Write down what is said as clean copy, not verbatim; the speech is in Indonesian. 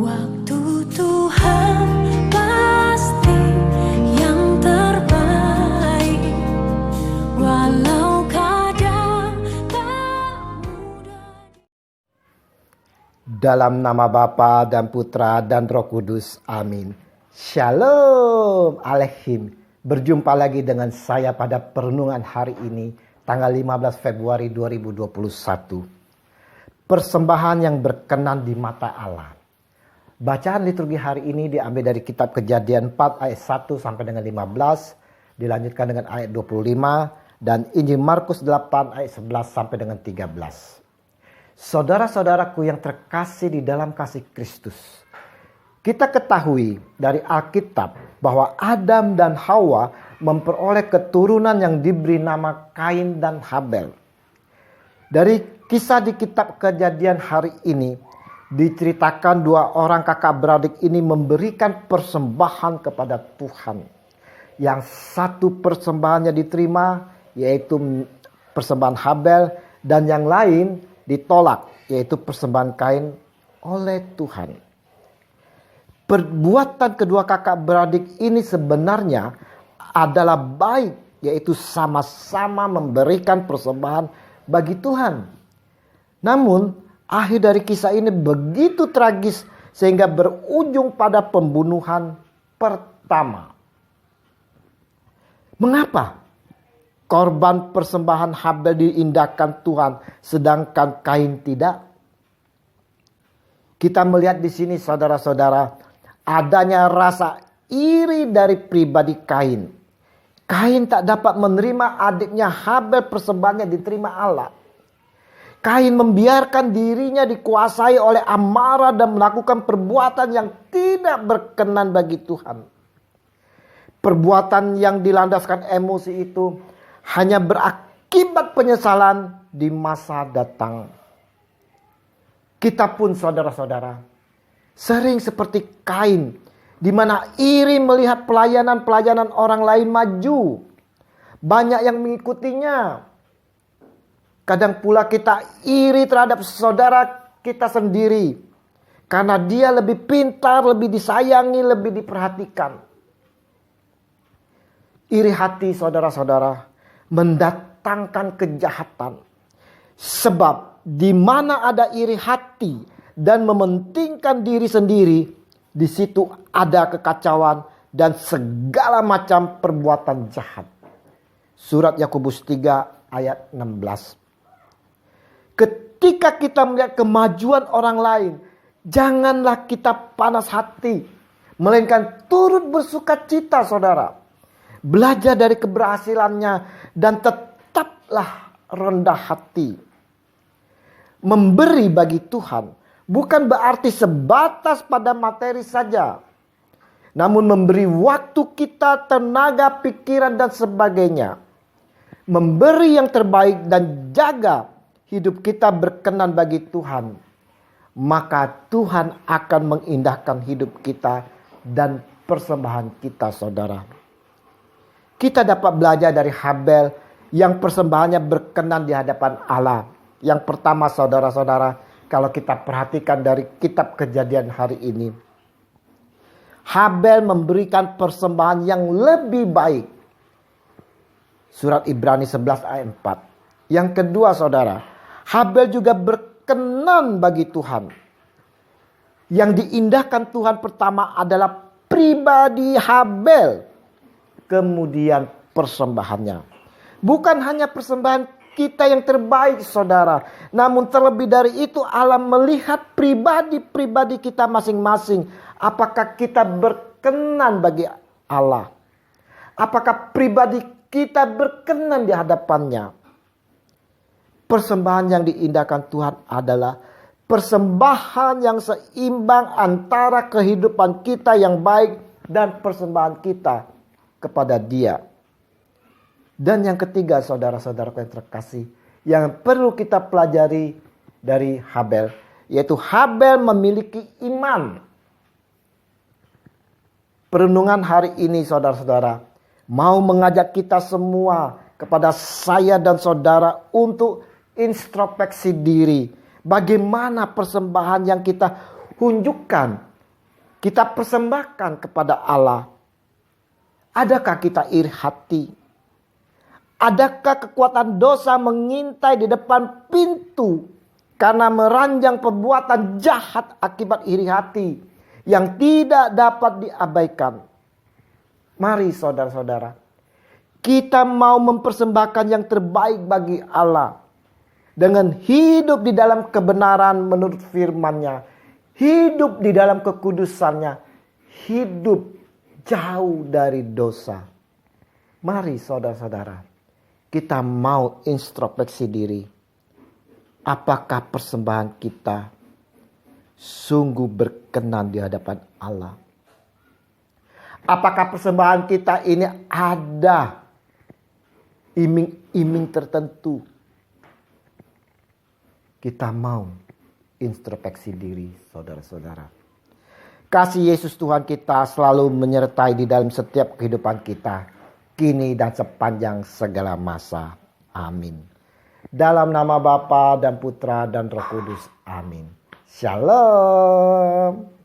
Waktu Tuhan pasti yang terbaik, walau kadang tak mudah. Dalam nama Bapa dan Putra dan Roh Kudus. Amin. Shalom Aleichem. Berjumpa lagi dengan saya pada perenungan hari ini, tanggal 15 Februari 2021. Persembahan yang berkenan di mata Allah. Bacaan liturgi hari ini diambil dari kitab Kejadian 4 ayat 1 sampai dengan 15, dilanjutkan dengan ayat 25, dan Injil Markus 8 ayat 11 sampai dengan 13. Saudara-saudaraku yang terkasih di dalam kasih Kristus, kita ketahui dari Alkitab bahwa Adam dan Hawa memperoleh keturunan yang diberi nama Kain dan Habel. Dari kisah di kitab Kejadian hari ini, diceritakan dua orang kakak beradik ini memberikan persembahan kepada Tuhan. Yang satu persembahannya diterima, yaitu persembahan Habel, dan yang lain ditolak, yaitu persembahan Kain oleh Tuhan. Perbuatan kedua kakak beradik ini sebenarnya adalah baik, yaitu sama-sama memberikan persembahan bagi Tuhan. Namun akhir dari kisah ini begitu tragis sehingga berujung pada pembunuhan pertama. Mengapa korban persembahan Habel diindahkan Tuhan sedangkan Kain tidak? Kita melihat di sini saudara-saudara, adanya rasa iri dari pribadi Kain. Kain tak dapat menerima adiknya Habel persembahannya diterima Allah. Kain membiarkan dirinya dikuasai oleh amarah dan melakukan perbuatan yang tidak berkenan bagi Tuhan. Perbuatan yang dilandaskan emosi itu hanya berakibat penyesalan di masa datang. Kita pun saudara-saudara sering seperti Kain, di mana iri melihat pelayanan-pelayanan orang lain maju. Banyak yang mengikutinya. Kadang pula kita iri terhadap saudara kita sendiri, karena dia lebih pintar, lebih disayangi, lebih diperhatikan. Iri hati saudara-saudara mendatangkan kejahatan. Sebab di mana ada iri hati dan mementingkan diri sendiri, di situ ada kekacauan dan segala macam perbuatan jahat. Surat Yakobus 3 ayat 16. Ketika kita melihat kemajuan orang lain, janganlah kita panas hati, melainkan turut bersuka cita saudara. Belajar dari keberhasilannya dan tetaplah rendah hati. Memberi bagi Tuhan bukan berarti sebatas pada materi saja, namun memberi waktu kita, tenaga, pikiran dan sebagainya. Memberi yang terbaik dan jaga hidup kita berkenan bagi Tuhan, maka Tuhan akan mengindahkan hidup kita dan persembahan kita saudara. Kita dapat belajar dari Habel yang persembahannya berkenan di hadapan Allah. Yang pertama saudara-saudara, kalau kita perhatikan dari kitab Kejadian hari ini, Habel memberikan persembahan yang lebih baik. Surat Ibrani 11 ayat 4. Yang kedua saudara, Habel juga berkenan bagi Tuhan. Yang diindahkan Tuhan pertama adalah pribadi Habel. Kemudian persembahannya. Bukan hanya persembahan kita yang terbaik saudara. Namun terlebih dari itu Allah melihat pribadi-pribadi kita masing-masing. Apakah kita berkenan bagi Allah? Apakah pribadi kita berkenan di hadapannya? Persembahan yang diindahkan Tuhan adalah persembahan yang seimbang antara kehidupan kita yang baik dan persembahan kita kepada Dia. Dan yang ketiga saudara-saudaraku yang terkasih, yang perlu kita pelajari dari Habel, yaitu Habel memiliki iman. Perenungan hari ini saudara-saudara mau mengajak kita semua, kepada saya dan saudara, untuk introspeksi diri. Bagaimana persembahan yang kita tunjukkan kita persembahkan kepada Allah? Adakah kita iri hati? Adakah kekuatan dosa mengintai di depan pintu karena meranjang perbuatan jahat akibat iri hati yang tidak dapat diabaikan? Mari saudara-saudara, kita mau mempersembahkan yang terbaik bagi Allah dengan hidup di dalam kebenaran menurut firman-Nya, hidup di dalam kekudusannya, hidup jauh dari dosa. Mari saudara-saudara, kita mau introspeksi diri. Apakah persembahan kita sungguh berkenan di hadapan Allah? Apakah persembahan kita ini ada iming-iming tertentu? Kita mau introspeksi diri, saudara-saudara. Kasih Yesus Tuhan kita selalu menyertai di dalam setiap kehidupan kita, kini dan sepanjang segala masa. Amin. Dalam nama Bapa dan Putra dan Roh Kudus. Amin. Shalom.